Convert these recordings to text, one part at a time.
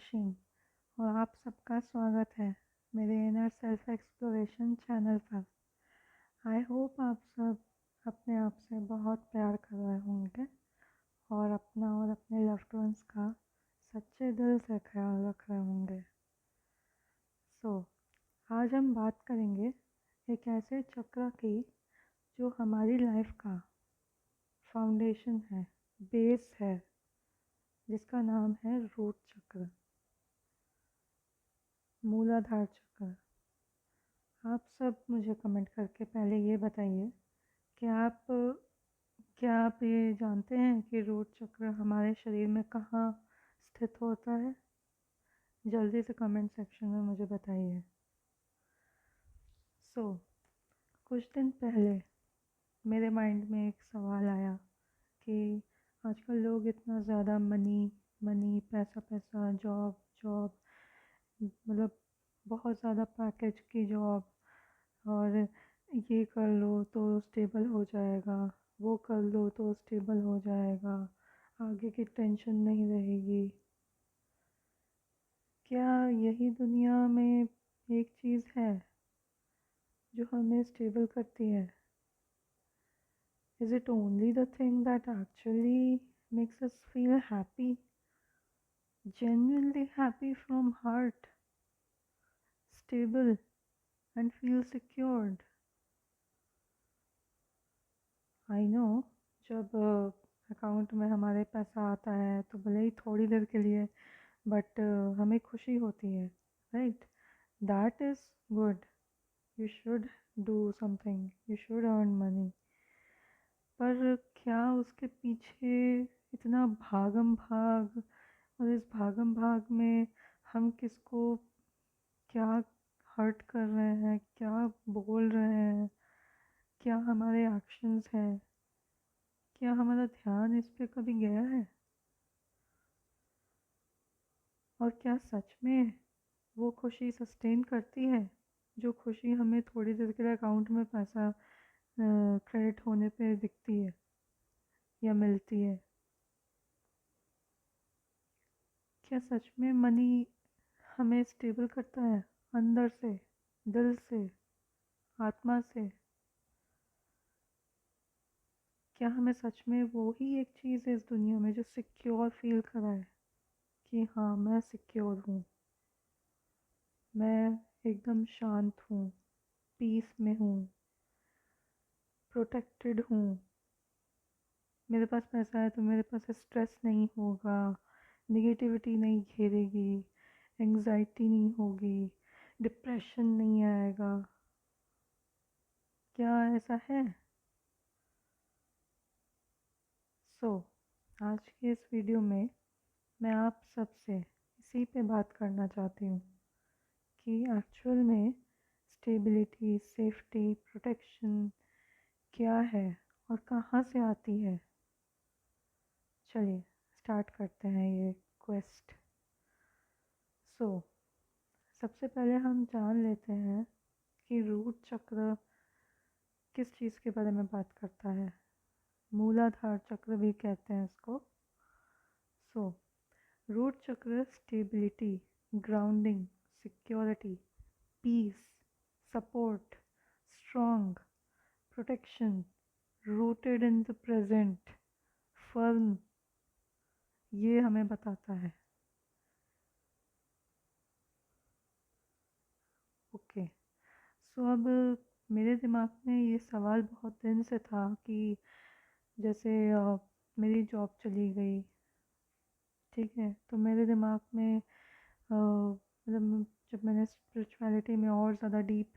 नौशीन और आप सबका स्वागत है मेरे इनर सेल्फ एक्सप्लोरेशन चैनल पर। आई होप आप सब अपने आप से बहुत प्यार कर रहे होंगे और अपना और अपने लव्ड वंस का सच्चे दिल से ख्याल रख रहे होंगे। आज हम बात करेंगे एक ऐसे चक्र की जो हमारी लाइफ का फाउंडेशन है, बेस है, जिसका नाम है रूट चक्र, मूलाधार चक्र। आप सब मुझे कमेंट करके पहले ये बताइए कि क्या आप ये जानते हैं कि रूट चक्र हमारे शरीर में कहाँ स्थित होता है? जल्दी से कमेंट सेक्शन में मुझे बताइए। कुछ दिन पहले मेरे माइंड में एक सवाल आया कि आजकल लोग इतना ज़्यादा मनी पैसा पैसा, जॉब जॉब, मतलब बहुत ज़्यादा पैकेज की जॉब, और ये कर लो तो स्टेबल हो जाएगा, वो कर लो तो स्टेबल हो जाएगा, आगे की टेंशन नहीं रहेगी। क्या यही दुनिया में एक चीज़ है जो हमें स्टेबल करती है? Is it only the thing that actually makes us feel happy, genuinely happy from heart, stable and feel secured? I know, जब अकाउंट में हमारे पैसा आता है तो भले ही थोड़ी देर के लिए, बट हमें खुशी होती है, right? That is good, you should do something, you should earn money. पर क्या उसके पीछे इतना भागम भाग, और इस भागम भाग में हम किसको क्या हर्ट कर रहे हैं, क्या बोल रहे हैं, क्या हमारे एक्शंस हैं, क्या हमारा ध्यान इस पे कभी गया है? और क्या सच में वो खुशी सस्टेन करती है जो खुशी हमें थोड़ी देर के लिए अकाउंट में पैसा क्रेडिट होने पे दिखती है या मिलती है? क्या सच में मनी हमें स्टेबल करता है अंदर से, दिल से, आत्मा से? क्या हमें सच में वो ही एक चीज़ है इस दुनिया में जो सिक्योर फील कराए कि हाँ, मैं सिक्योर हूँ, मैं एकदम शांत हूँ, पीस में हूँ, प्रोटेक्टेड हूँ, मेरे पास पैसा है तो मेरे पास स्ट्रेस नहीं होगा, निगेटिविटी नहीं घेरेगी, एंग्जाइटी नहीं होगी, डिप्रेशन नहीं आएगा? क्या ऐसा है? आज के इस वीडियो में मैं आप सबसे इसी पे बात करना चाहती हूँ कि एक्चुअल में स्टेबिलिटी, सेफ्टी, प्रोटेक्शन क्या है और कहाँ से आती है। चलिए स्टार्ट करते हैं ये क्वेस्ट। सबसे पहले हम जान लेते हैं कि रूट चक्र किस चीज़ के बारे में बात करता है। मूलाधार चक्र भी कहते हैं इसको। Root chakra stability, grounding, security, peace, support, strong, protection, rooted in the present, firm, ये हमें बताता है। ओके, अब मेरे दिमाग में ये सवाल बहुत दिन से था कि जैसे मेरी जॉब चली गई, ठीक है, तो मेरे दिमाग में मतलब जब मैंने स्पिरिचुअलिटी में और ज़्यादा डीप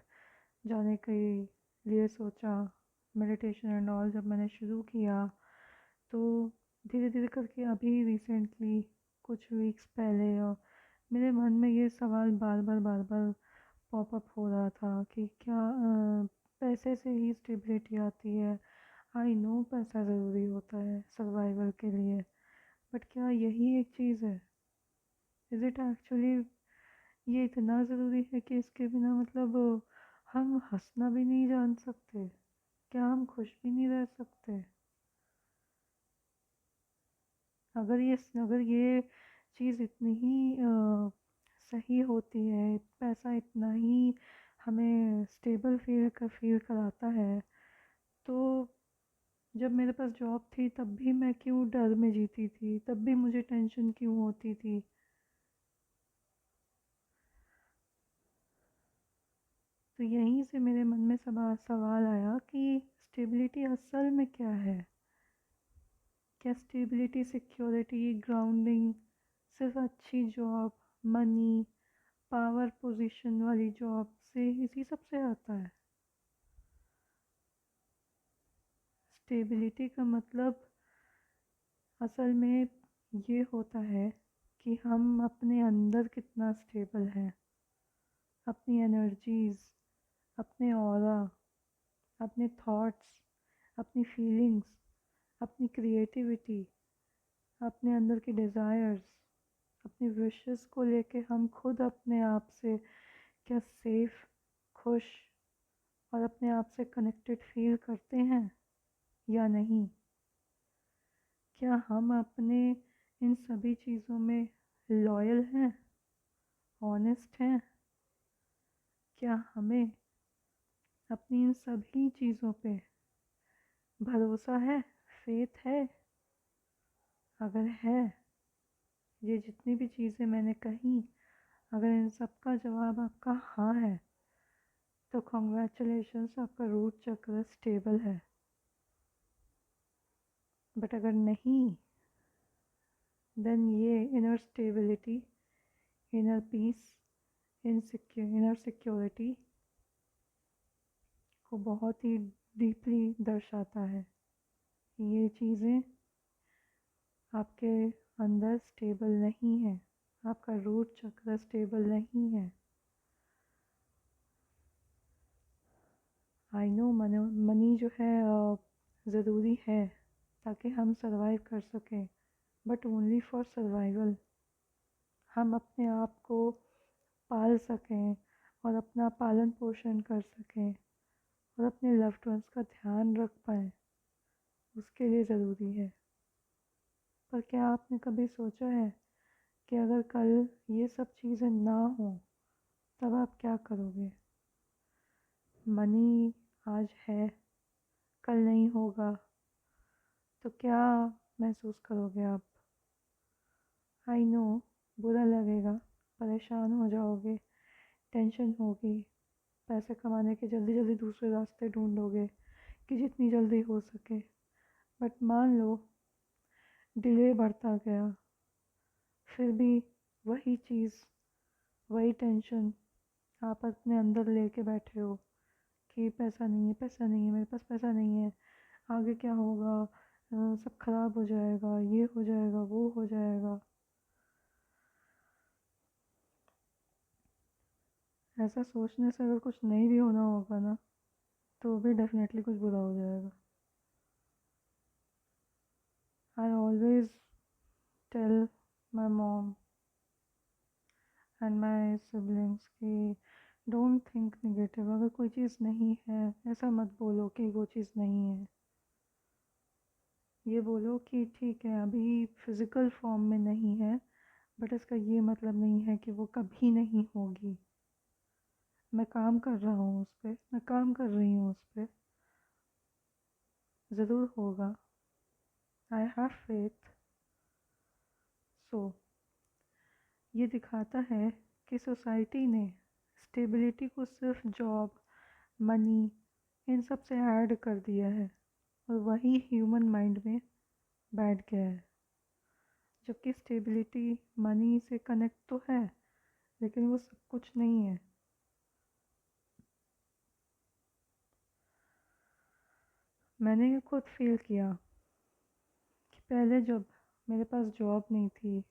जाने के लिए सोचा, मेडिटेशन एंड ऑल जब मैंने शुरू किया, तो धीरे धीरे करके अभी रिसेंटली कुछ वीक्स पहले मेरे मन में ये सवाल बार बार पॉप अप हो रहा था कि क्या पैसे से ही स्टेबिलिटी आती है? आई नो पैसा ज़रूरी होता है सर्वाइवल के लिए, बट क्या यही एक चीज़ है? इज़ इट एक्चुअली ये इतना ज़रूरी है कि इसके बिना मतलब हम हंसना भी नहीं जान सकते? क्या हम खुश भी नहीं रह सकते? अगर ये चीज़ इतनी ही सही होती है, पैसा इतना ही हमें स्टेबल फील कराता है, तो जब मेरे पास जॉब थी तब भी मैं क्यों डर में जीती थी, तब भी मुझे टेंशन क्यों होती थी। तो यहीं से मेरे मन में सवाल आया कि स्टेबिलिटी असल में क्या है। क्या स्टेबिलिटी, सिक्योरिटी, ग्राउंडिंग सिर्फ अच्छी जॉब, मनी, पावर पोजीशन वाली जॉब से इसी सब से आता है? स्टेबिलिटी का मतलब असल में ये होता है कि हम अपने अंदर कितना स्टेबल हैं, अपनी एनर्जीज, अपने ऑरा, अपने थॉट्स, अपनी फीलिंग्स, अपनी क्रिएटिविटी, अपने अंदर की डिज़ायर्स, अपनी विशेस को लेके हम खुद अपने आप से क्या सेफ, खुश और अपने आप से कनेक्टेड फील करते हैं या नहीं? क्या हम अपने इन सभी चीज़ों में लॉयल हैं, ऑनेस्ट हैं? क्या हमें अपनी इन सभी चीज़ों पे भरोसा है, फेथ है? अगर है, ये जितनी भी चीज़ें मैंने कही, अगर इन सब का जवाब आपका हाँ है, तो कॉन्ग्रेचुलेशंस, आपका रूट चक्र स्टेबल है। बट अगर नहीं, देन ये inner stability, inner peace, inner security को बहुत ही डीपली दर्शाता है। ये चीज़ें आपके अंदर स्टेबल नहीं है, आपका रूट चक्र स्टेबल नहीं है। आई नो मनी जो है ज़रूरी है ताकि हम सरवाइव कर सकें, बट ओनली फॉर सर्वाइवल। हम अपने आप को पाल सकें और अपना पालन पोषण कर सकें और अपने लव्ड वंस का ध्यान रख पाएँ, उसके लिए ज़रूरी है। पर क्या आपने कभी सोचा है कि अगर कल ये सब चीज़ें ना हों, तब आप क्या करोगे? मनी आज है, कल नहीं होगा, तो क्या महसूस करोगे आप? आई नो, बुरा लगेगा, परेशान हो जाओगे, टेंशन होगी, पैसे कमाने के जल्दी जल्दी दूसरे रास्ते ढूंढोगे कि जितनी जल्दी हो सके। बट मान लो डिले बढ़ता गया, फिर भी वही चीज़, वही टेंशन आप अपने अंदर लेके बैठे हो कि पैसा नहीं है, पैसा नहीं है, मेरे पास पैसा नहीं है, आगे क्या होगा, सब खराब हो जाएगा, ये हो जाएगा, वो हो जाएगा। ऐसा सोचने से अगर कुछ नहीं भी होना होगा ना, तो भी डेफिनेटली कुछ बुरा हो जाएगा। I always tell my mom and my siblings कि डोंट थिंक नेगेटिव। अगर कोई चीज़ नहीं है, ऐसा मत बोलो कि वो चीज़ नहीं है। ये बोलो कि ठीक है, अभी फिज़िकल फॉर्म में नहीं है, बट इसका ये मतलब नहीं है कि वो कभी नहीं होगी। मैं काम कर रहा हूँ उस पर, मैं काम कर रही हूँ उस पर, ज़रूर होगा। I have faith. सो ये दिखाता है कि सोसाइटी ने स्टेबिलिटी को सिर्फ जॉब, मनी, इन सब से ऐड कर दिया है और वही ह्यूमन माइंड में बैठ गया है। जबकि स्टेबिलिटी मनी से कनेक्ट तो है, लेकिन वो सब कुछ नहीं है। मैंने ये खुद फील किया कि पहले जब मेरे पास जॉब नहीं थी,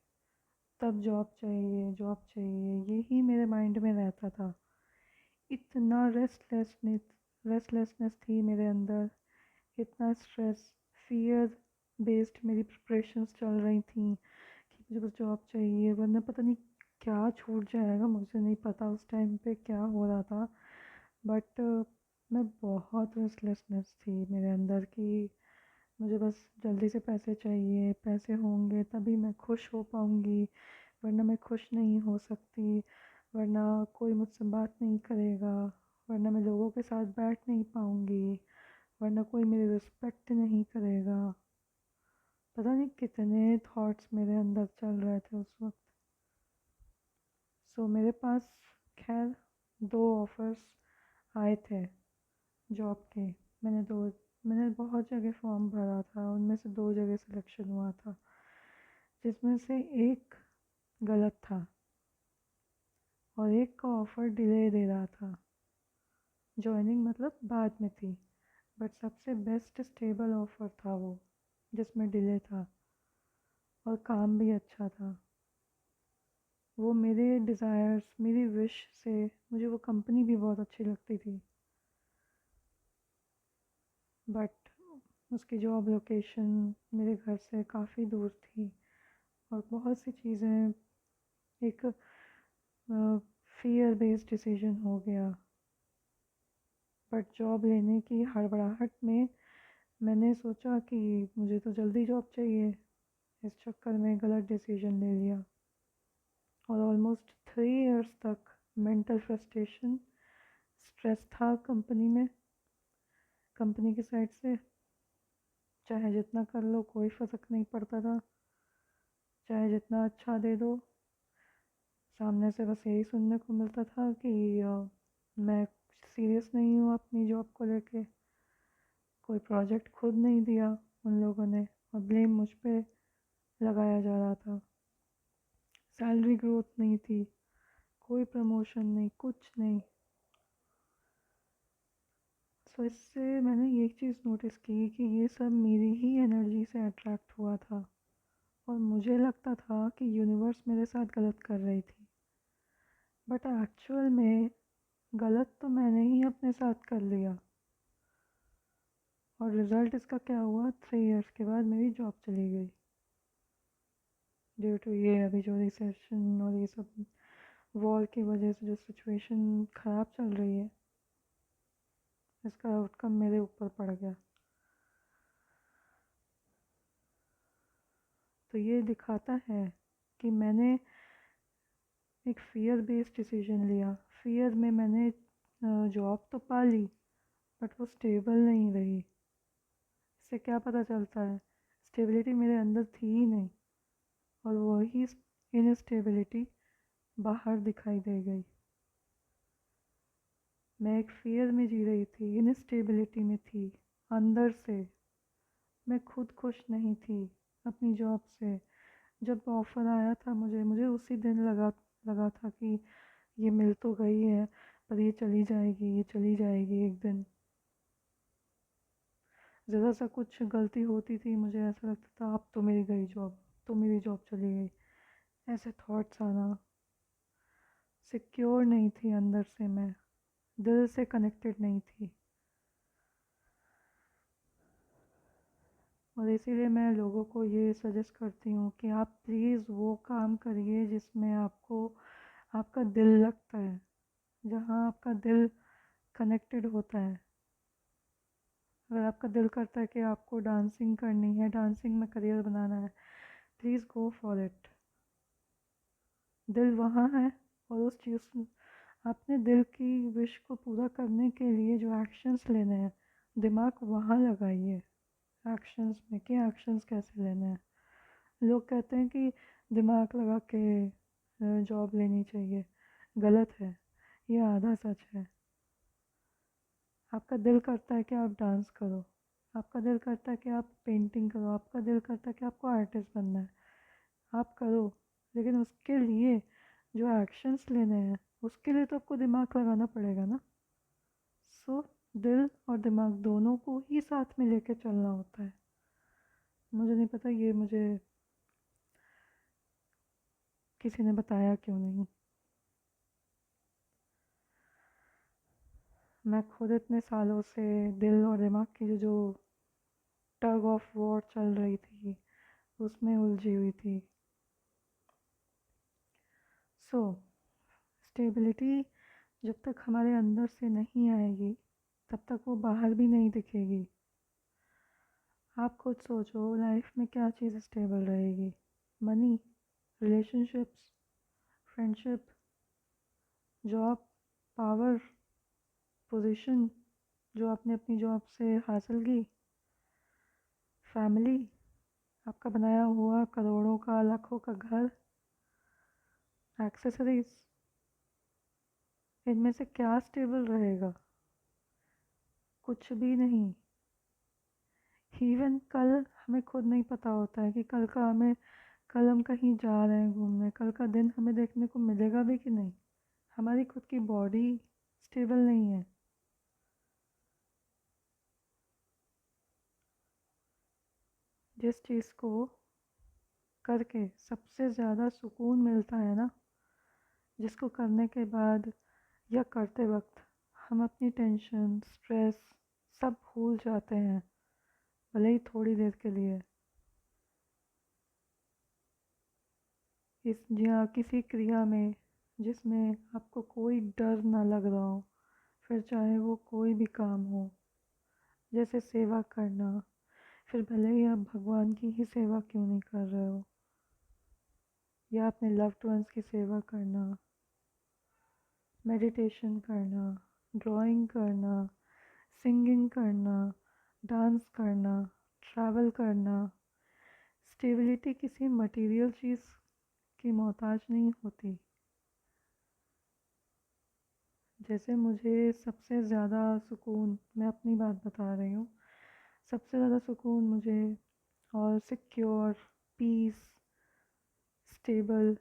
तब जॉब चाहिए, जॉब चाहिए, यही मेरे माइंड में रहता था। इतना रेस्टलेसनेस थी मेरे अंदर, इतना स्ट्रेस, फियर बेस्ड मेरी प्रिपरेशंस चल रही थी कि मुझे बस जॉब चाहिए, वरना पता नहीं क्या छूट जाएगा। मुझे नहीं पता उस टाइम पे क्या हो रहा था, बट मैं बहुत रेस्टलेसनेस थी मेरे अंदर की। मुझे बस जल्दी से पैसे चाहिए, पैसे होंगे तभी मैं खुश हो पाऊँगी, वरना मैं खुश नहीं हो सकती, वरना कोई मुझसे बात नहीं करेगा, वरना मैं लोगों के साथ बैठ नहीं पाऊँगी, वरना कोई मेरी रिस्पेक्ट नहीं करेगा। पता नहीं कितने थॉट्स मेरे अंदर चल रहे थे उस वक्त। मेरे पास खैर 2 ऑफ़र्स आए थे जॉब के। मैंने बहुत जगह फॉर्म भरा था, उनमें से 2 जगह सिलेक्शन हुआ था, जिसमें से एक गलत था और एक का ऑफ़र डिले दे रहा था। जॉइनिंग मतलब बाद में थी, बट सबसे बेस्ट स्टेबल ऑफ़र था वो, जिसमें डिले था और काम भी अच्छा था। वो मेरे डिज़ायर्स, मेरी विश से मुझे वो कंपनी भी बहुत अच्छी लगती थी, बट उसकी जॉब लोकेशन मेरे घर से काफ़ी दूर थी और बहुत सी चीज़ें, एक फ़ियर बेस्ड डिसीजन हो गया। बट जॉब लेने की हड़बड़ाहट में मैंने सोचा कि मुझे तो जल्दी जॉब चाहिए, इस चक्कर में गलत डिसीजन ले लिया और ऑलमोस्ट 3 इयर्स तक मेंटल फ्रस्ट्रेशन, स्ट्रेस था कंपनी की साइड से। चाहे जितना कर लो कोई फ़र्क नहीं पड़ता था, चाहे जितना अच्छा दे दो, सामने से बस यही सुनने को मिलता था कि मैं सीरियस नहीं हूँ अपनी जॉब को लेके। कोई प्रोजेक्ट खुद नहीं दिया उन लोगों ने और ब्लेम मुझ पे लगाया जा रहा था। सैलरी ग्रोथ नहीं थी, कोई प्रमोशन नहीं, कुछ नहीं। इससे मैंने एक चीज़ नोटिस की कि ये सब मेरी ही एनर्जी से अट्रैक्ट हुआ था और मुझे लगता था कि यूनिवर्स मेरे साथ गलत कर रही थी, बट एक्चुअल में गलत तो मैंने ही अपने साथ कर लिया। और रिज़ल्ट इसका क्या हुआ, 3 इयर्स के बाद मेरी जॉब चली गई ड्यू टू ये अभी जो रिसेशन और ये सब वॉर की वजह से जो सिचुएशन ख़राब चल रही है, इसका आउटकम मेरे ऊपर पड़ गया। तो ये दिखाता है कि मैंने एक फ़ियर बेस्ड डिसीजन लिया। फ़ियर में मैंने जॉब तो पा ली, बट वो स्टेबल नहीं रही। इससे क्या पता चलता है, स्टेबिलिटी मेरे अंदर थी ही नहीं और वही इनस्टेबिलिटी बाहर दिखाई दे गई। मैं एक फ़ियर में जी रही थी, इनस्टेबिलिटी में थी अंदर से। मैं खुद खुश नहीं थी अपनी जॉब से। जब ऑफ़र आया था मुझे उसी दिन लगा था कि ये मिल तो गई है, पर ये चली जाएगी एक दिन। ज़रा सा कुछ गलती होती थी, मुझे ऐसा लगता था अब तो मेरी गई जॉब, तो मेरी जॉब चली गई। ऐसे थॉट्स आना। सिक्योर नहीं थी अंदर से, मैं दिल से कनेक्टेड नहीं थी। और इसीलिए मैं लोगों को ये सजेस्ट करती हूँ कि आप प्लीज़ वो काम करिए जिसमें आपको आपका दिल लगता है, जहाँ आपका दिल कनेक्टेड होता है। अगर आपका दिल करता है कि आपको डांसिंग करनी है, डांसिंग में करियर बनाना है, प्लीज़ गो फॉर इट। दिल वहाँ है और उस चीज़, अपने दिल की विश को पूरा करने के लिए जो एक्शंस लेने हैं, दिमाग वहाँ लगाइए एक्शंस में कि एक्शंस कैसे लेने हैं। लोग कहते हैं कि दिमाग लगा के जॉब लेनी चाहिए, गलत है, ये आधा सच है। आपका दिल करता है कि आप डांस करो, आपका दिल करता है कि आप पेंटिंग करो, आपका दिल करता है कि आपको आर्टिस्ट बनना है, आप करो। लेकिन उसके लिए जो एक्शंस लेने हैं, उसके लिए तो आपको दिमाग लगाना पड़ेगा ना। दिल और दिमाग दोनों को ही साथ में लेके चलना होता है। मुझे नहीं पता ये मुझे किसी ने बताया क्यों नहीं। मैं खुद इतने सालों से दिल और दिमाग की जो टग ऑफ वॉर चल रही थी, उसमें उलझी हुई थी। स्टेबिलिटी जब तक हमारे अंदर से नहीं आएगी, तब तक वो बाहर भी नहीं दिखेगी। आप खुद सोचो लाइफ में क्या चीज़ स्टेबल रहेगी? Money, relationships, friendship, job, power, position जो आपने अपनी जॉब से हासिल की, फैमिली, आपका बनाया हुआ करोड़ों का लाखों का घर, एक्सेसरीज, इनमें से क्या स्टेबल रहेगा? कुछ भी नहीं। इवन कल हमें खुद नहीं पता होता है कि कल हम कहीं जा रहे हैं घूमने, कल का दिन हमें देखने को मिलेगा भी कि नहीं। हमारी खुद की बॉडी स्टेबल नहीं है। जिस चीज़ को करके सबसे ज़्यादा सुकून मिलता है ना, जिसको करने के बाद या करते वक्त हम अपनी टेंशन, स्ट्रेस सब भूल जाते हैं, भले ही थोड़ी देर के लिए। इस या किसी क्रिया में जिसमें आपको कोई डर ना लग रहा हो, फिर चाहे वो कोई भी काम हो, जैसे सेवा करना, फिर भले ही आप भगवान की ही सेवा क्यों नहीं कर रहे हो, या अपने लव्ड वंस की सेवा करना, मेडिटेशन करना, ड्राइंग करना, सिंगिंग करना, डांस करना, ट्रैवल करना। स्टेबिलिटी किसी मटेरियल चीज़ की मोहताज नहीं होती। जैसे मुझे सबसे ज़्यादा सुकून, मैं अपनी बात बता रही हूँ, सबसे ज़्यादा सुकून मुझे और सिक्योर, पीस, स्टेबल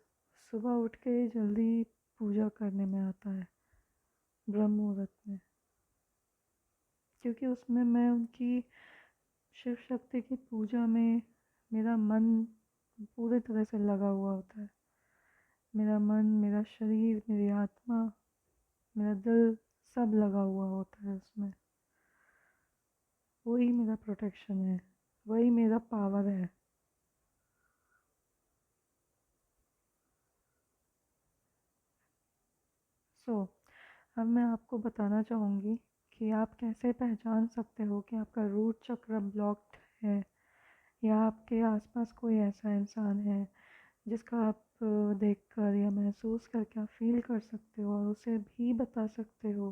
सुबह उठ के जल्दी पूजा करने में आता है, ब्रह्म मुहूर्त में। क्योंकि उसमें मैं उनकी शिव शक्ति की पूजा में मेरा मन पूरे तरह से लगा हुआ होता है। मेरा मन, मेरा शरीर, मेरी आत्मा, मेरा दिल सब लगा हुआ होता है उसमें। वही मेरा प्रोटेक्शन है, वही मेरा पावर है। सो अब मैं आपको बताना चाहूँगी कि आप कैसे पहचान सकते हो कि आपका रूट चक्र ब्लॉक्ड है, या आपके आसपास कोई ऐसा इंसान है जिसका आप देखकर या महसूस करके आप फील कर सकते हो और उसे भी बता सकते हो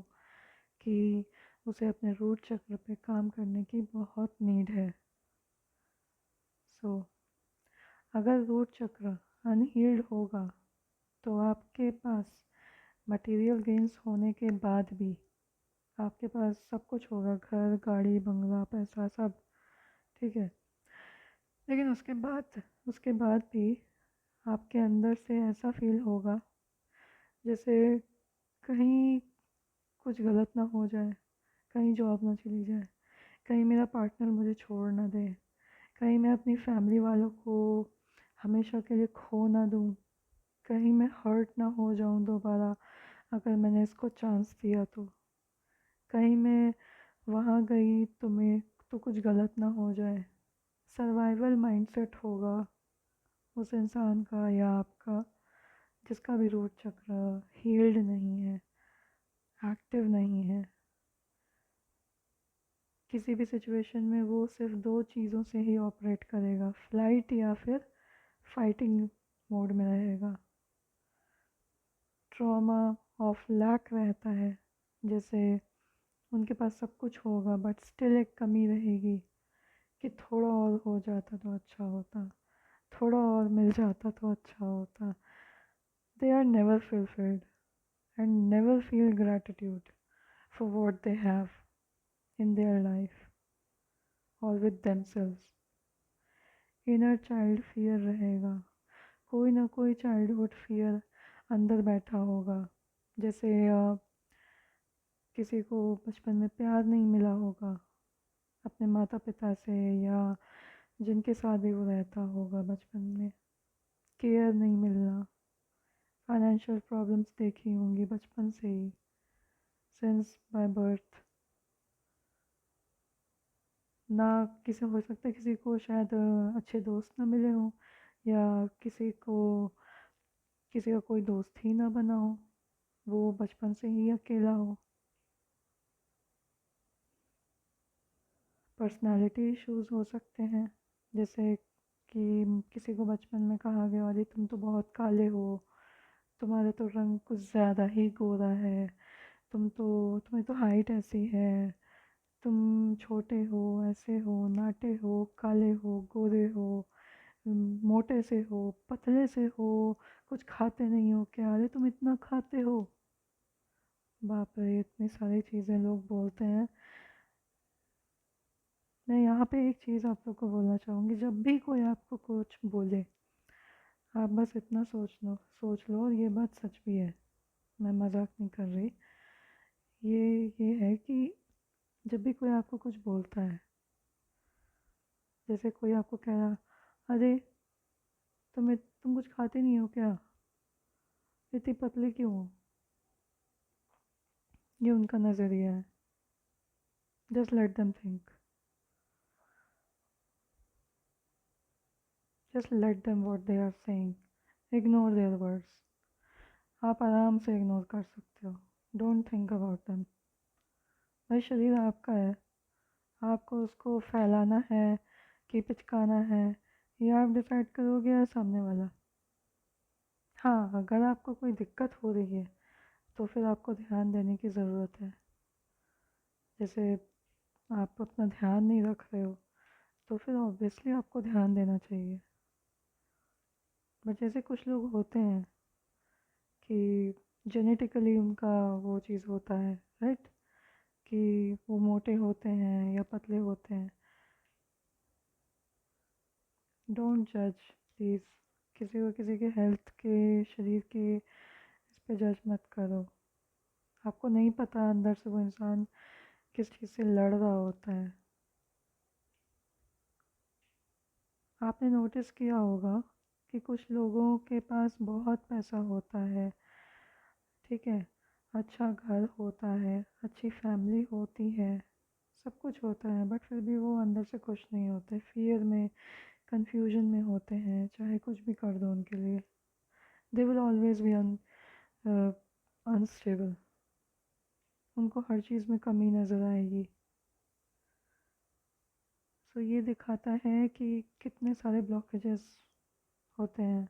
कि उसे अपने रूट चक्र पे काम करने की बहुत नीड है। सो अगर रूट चक्र अनहील्ड होगा तो आपके पास मटेरियल गेंस होने के बाद भी आपके पास सब कुछ होगा, घर, गाड़ी, बंगला, पैसा, सब ठीक है। लेकिन उसके बाद भी आपके अंदर से ऐसा फील होगा जैसे कहीं कुछ गलत ना हो जाए, कहीं जॉब ना चली जाए, कहीं मेरा पार्टनर मुझे छोड़ ना दे, कहीं मैं अपनी फैमिली वालों को हमेशा के लिए खो ना दूँ, कहीं मैं हर्ट ना हो जाऊँ दोबारा अगर मैंने इसको चांस दिया तो, कहीं मैं वहाँ गई तो कुछ गलत ना हो जाए। सर्वाइवल माइंडसेट होगा उस इंसान का या आपका, जिसका भी रूट चक्र हील्ड नहीं है, एक्टिव नहीं है। किसी भी सिचुएशन में वो सिर्फ दो चीज़ों से ही ऑपरेट करेगा, फ्लाइट या फिर फाइटिंग मोड में रहेगा। ट्रॉमा ऑफ लैक रहता है, जैसे उनके पास सब कुछ होगा बट स्टिल एक कमी रहेगी कि थोड़ा और हो जाता तो अच्छा होता, थोड़ा और मिल जाता तो अच्छा होता। They are never fulfilled and never feel gratitude for what they have in their life or with themselves. Inner child fear रहेगा, कोई ना कोई चाइल्डहुड फियर अंदर बैठा होगा। जैसे किसी को बचपन में प्यार नहीं मिला होगा अपने माता पिता से, या जिनके साथ भी वो रहता होगा बचपन में, केयर नहीं मिलना, फाइनेंशियल प्रॉब्लम्स देखी होंगी बचपन से ही, सिंस बाय बर्थ। ना किसी हो सकता है किसी को शायद अच्छे दोस्त ना मिले हों, या किसी का कोई दोस्त ही ना बना हो, वो बचपन से ही अकेला हो। पर्सनालिटी इश्यूज हो सकते हैं, जैसे कि किसी को बचपन में कहा गया अरे तुम तो बहुत काले हो, तुम्हारा तो रंग कुछ ज़्यादा ही गोरा है, तुम्हें तो हाइट ऐसी है, तुम छोटे हो, ऐसे हो, नाटे हो, काले हो, गोरे हो, मोटे से हो, पतले से हो, कुछ खाते नहीं हो क्या, अरे तुम इतना खाते हो। बाप रे, इतनी सारी चीज़ें लोग बोलते हैं। मैं यहाँ पे एक चीज़ आप लोग को बोलना चाहूँगी, जब भी कोई आपको कुछ बोले, आप बस इतना सोच लो, और ये बात सच भी है, मैं मजाक नहीं कर रही। ये है कि जब भी कोई आपको कुछ बोलता है, जैसे कोई आपको कह रहा अरे तुम कुछ खाते नहीं हो क्या, इतनी पतले क्यों हो, ये उनका नज़रिया है। Just let them think, just let them what they are saying, ignore their words. आप आराम से इग्नोर कर सकते हो, डोंट थिंक अबाउट देम। भाई शरीर आपका है, आपको उसको फैलाना है कि पिचकाना है, ये आप डिसाइड करोगे या सामने वाला। हाँ, अगर आपको कोई दिक्कत हो रही है तो फिर आपको ध्यान देने की ज़रूरत है। जैसे आप अपना ध्यान नहीं रख रहे हो तो फिर ऑब्वियसली आपको ध्यान देना चाहिए। बट जैसे कुछ लोग होते हैं कि जेनेटिकली उनका वो चीज़ होता है, राइट, कि वो मोटे होते हैं या पतले होते हैं। डोंट जज प्लीज़, किसी को किसी के हेल्थ के, शरीर के इस पे जज मत करो। आपको नहीं पता अंदर से वो इंसान किस चीज़ से लड़ रहा होता है। आपने नोटिस किया होगा कि कुछ लोगों के पास बहुत पैसा होता है, ठीक है, अच्छा घर होता है, अच्छी फैमिली होती है, सब कुछ होता है, बट फिर भी वो अंदर से खुश नहीं होते, फियर में, कंफ्यूजन में होते हैं, चाहे कुछ भी कर दो उनके लिए। They will always be unstable, उनको हर चीज़ में कमी नज़र आएगी। सो ये दिखाता है कि कितने सारे ब्लॉकेजेस होते हैं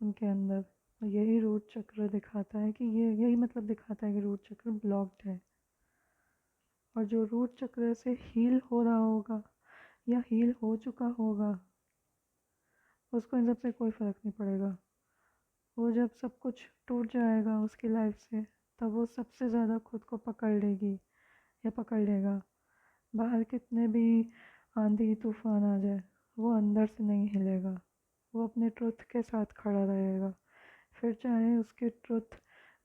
उनके अंदर, और यही रूट चक्र दिखाता है कि ये यही मतलब दिखाता है कि रूट चक्र ब्लॉक्ड है। और जो रूट चक्र से हील हो रहा होगा या हील हो चुका होगा, उसको इन सब से कोई फ़र्क नहीं पड़ेगा। वो जब सब कुछ टूट जाएगा उसकी लाइफ से, तब वो सबसे ज़्यादा खुद को पकड़ लेगी या पकड़ लेगा। बाहर कितने भी आंधी तूफान आ जाए, वो अंदर से नहीं हिलेगा, वो अपने ट्रुथ के साथ खड़ा रहेगा। फिर चाहे उसकी ट्रुथ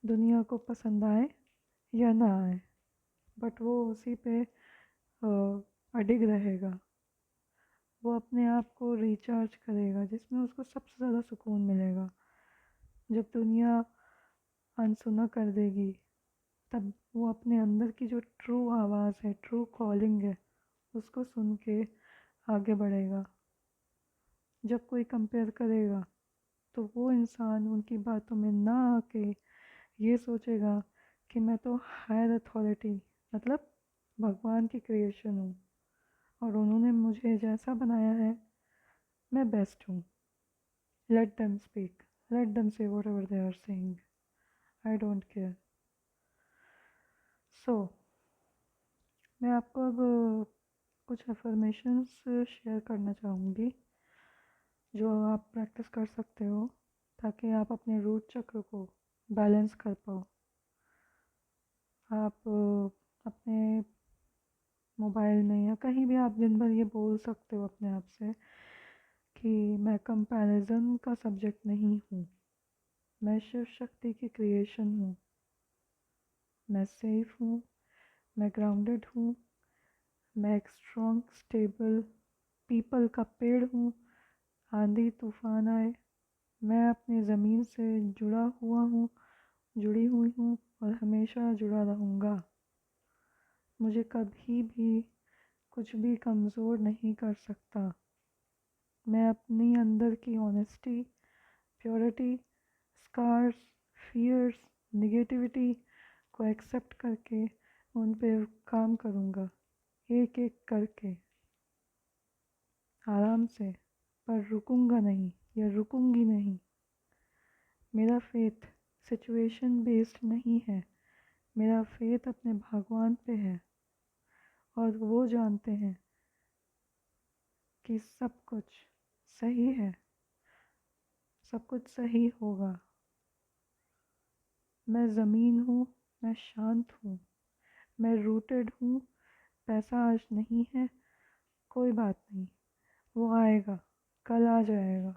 दुनिया को पसंद आए या ना आए, बट वो उसी पे अडिग रहेगा। वो अपने आप को रिचार्ज करेगा, जिसमें उसको सबसे ज़्यादा सुकून मिलेगा। जब दुनिया अनसुना कर देगी, तब वो अपने अंदर की जो ट्रू आवाज़ है, ट्रू कॉलिंग है, उसको सुन के आगे बढ़ेगा। जब कोई कंपेयर करेगा तो वो इंसान उनकी बातों में ना आके ये सोचेगा कि मैं तो हायर अथॉरिटी, मतलब भगवान की क्रिएशन हूँ, और उन्होंने मुझे जैसा बनाया है मैं बेस्ट हूँ। Let them speak, let them say whatever they are saying, I don't care. So मैं आपको अब कुछ अफर्मेशंस शेयर करना चाहूँगी जो आप प्रैक्टिस कर सकते हो, ताकि आप अपने रूट चक्र को बैलेंस कर पाओ। आप अपने मोबाइल में या कहीं भी आप दिन भर ये बोल सकते हो अपने आप से कि मैं कंपैरिजन का सब्जेक्ट नहीं हूँ, मैं शिव शक्ति की क्रिएशन हूँ, मैं सेफ हूँ, मैं ग्राउंडेड हूँ, मैं एक स्ट्रॉन्ग स्टेबल पीपल का पेड़ हूँ। आंधी तूफान आए, मैं अपनी ज़मीन से जुड़ा हुआ हूँ, जुड़ी हुई हूँ, और हमेशा जुड़ा रहूँगा। मुझे कभी भी कुछ भी कमज़ोर नहीं कर सकता। मैं अपनी अंदर की honesty, purity, scars, fears, negativity को एक्सेप्ट करके उन पे काम करूँगा। एक एक करके, आराम से, पर रुकूंगा नहीं या रुकूंगी नहीं। मेरा फेथ सिचुएशन बेस्ड नहीं है, मेरा फेथ अपने भगवान पे है, और वो जानते हैं कि सब कुछ सही है, सब कुछ सही होगा। मैं ज़मीन हूँ, मैं शांत हूँ, मैं रूटेड हूँ। पैसा आज नहीं है, कोई बात नहीं, वो आएगा, कल आ जाएगा,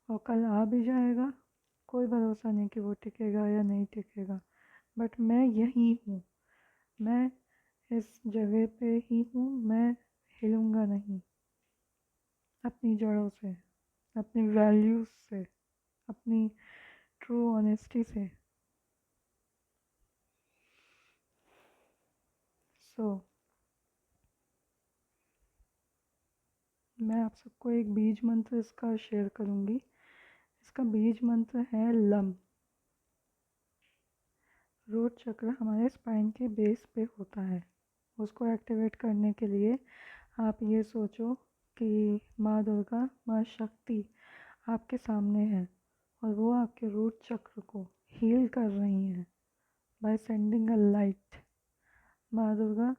और कल आ भी जाएगा। कोई भरोसा नहीं कि वो टिकेगा या नहीं टिकेगा, बट मैं यहीं हूँ, मैं इस जगह पे ही हूँ, मैं हिलूँगा नहीं अपनी जड़ों से, अपनी वैल्यूज़ से, अपनी ट्रू ऑनेस्टी से। सो मैं आप सबको एक बीज मंत्र इसका शेयर करूँगी। इसका बीज मंत्र है लम। रूट चक्र हमारे स्पाइन के बेस पे होता है। उसको एक्टिवेट करने के लिए आप ये सोचो कि माँ दुर्गा, माँ शक्ति आपके सामने है, और वो आपके रूट चक्र को हील कर रही हैं बाय सेंडिंग अ लाइट। माँ दुर्गा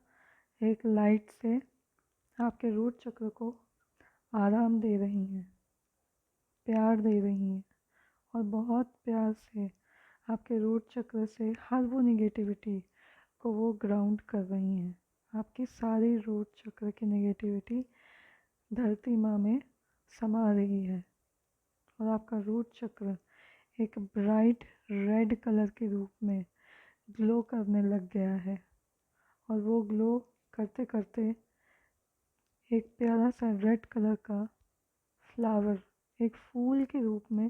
एक लाइट से आपके रूट चक्र को आराम दे रही हैं, प्यार दे रही हैं, और बहुत प्यार से आपके रूट चक्र से हर वो निगेटिविटी को वो ग्राउंड कर रही हैं। आपकी सारी रूट चक्र की निगेटिविटी धरती माँ में समा रही है, और आपका रूट चक्र एक ब्राइट रेड कलर के रूप में ग्लो करने लग गया है, और वो ग्लो करते करते एक प्यारा सा रेड कलर का फ्लावर एक फूल के रूप में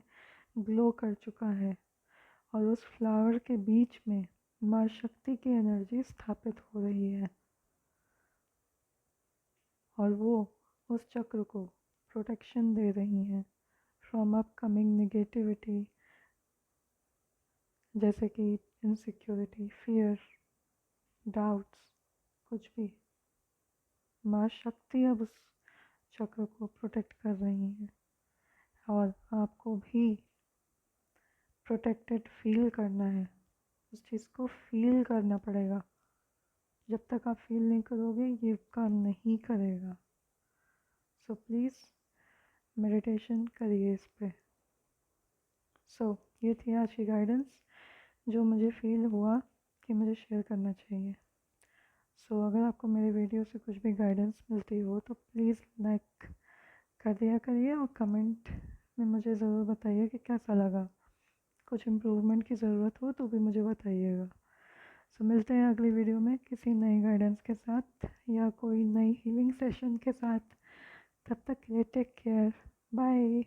ग्लो कर चुका है, और उस फ्लावर के बीच में माँ शक्ति की एनर्जी स्थापित हो रही है, और वो उस चक्र को प्रोटेक्शन दे रही हैं फ्रॉम अपकमिंग नेगेटिविटी, जैसे कि इनसिक्योरिटी, फियर, डाउट्स, कुछ भी। माँ शक्ति अब उस चक्र को प्रोटेक्ट कर रही हैं, और आपको भी प्रोटेक्टेड फील करना है। उस चीज़ को फील करना पड़ेगा। जब तक आप फील नहीं करोगे ये काम नहीं करेगा। सो प्लीज़ मेडिटेशन करिए इस पे। ये थी आज की गाइडेंस जो मुझे फील हुआ कि मुझे शेयर करना चाहिए। अगर आपको मेरे वीडियो से कुछ भी गाइडेंस मिलती हो तो प्लीज़ लाइक कर दिया करिए, और कमेंट में मुझे ज़रूर बताइए कि कैसा लगा। कुछ इम्प्रूवमेंट की ज़रूरत हो तो भी मुझे बताइएगा। मिलते हैं अगली वीडियो में किसी नई गाइडेंस के साथ या कोई नई हीलिंग सेशन के साथ। तब तक के लिए टेक केयर, बाय।